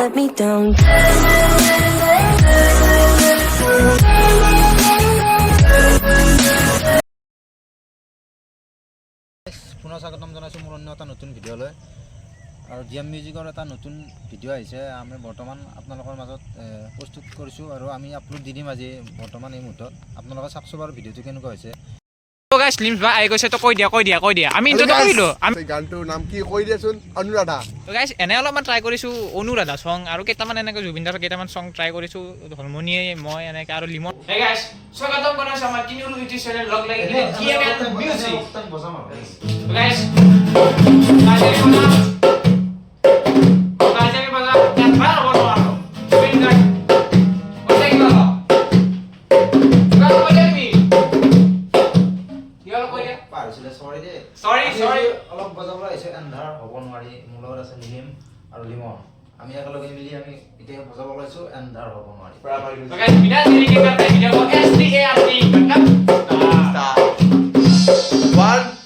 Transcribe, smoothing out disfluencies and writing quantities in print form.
let me down. পুনৰ স্বাগতম জনাইছোঁ মোৰ অন্য এটা নতুন ভিডিঅ'লৈ আৰু জিএম মিউজিকৰ এটা নতুন ভিডিঅ' আহিছে আমি বৰ্তমান আপোনালোকৰ মাজত প্ৰস্তুত কৰিছোঁ আৰু আমি আপলোড দি দিম আজি বৰ্তমান এই মুহূৰ্তত আপোনালোকে চাওকচোন বাৰু ভিডিঅ'টো কেনেকুৱা হৈছে তো গাইস লিমস বা আই কৈছে তো কৈ দিয়া আমি ইন্ট্ৰোটো কৰিলো আমি গানটোৰ নাম কি কৈ দিয়াচোন অনুৰাধা তো গাইস এনে অলপমান ট্ৰাই কৰিছোঁ অনুৰাধা সং আৰু কেইটামান এনেকৈ জুবিন দাৰ কেইটামান সং ট্ৰাই কৰিছোঁ ধৰ্মনীয়ে মই এনেকৈ আৰু লিমন হে গাইস স্বাগতম কৰিছোঁ আমাৰ তিনিওৰ ইউটিউব চেনেল লগ লাগি জিএম মিউজিক তো গাইস কাজে বজা একবার বলো আর জুবিন দা ওই গেল সৰি অলপ বজাবলৈ আহিছে এন্ধাৰ হ'ব নোৱাৰি মোৰ লগত আছে নিলিম আৰু লিমন আমি একেলগে মিলি আমি এতিয়া বজাবলৈ আহিছোঁ এন্ধাৰ হ'ব নোৱাৰি तो गाइस बिना देरी के करते हैं वीडियो को START मतलब One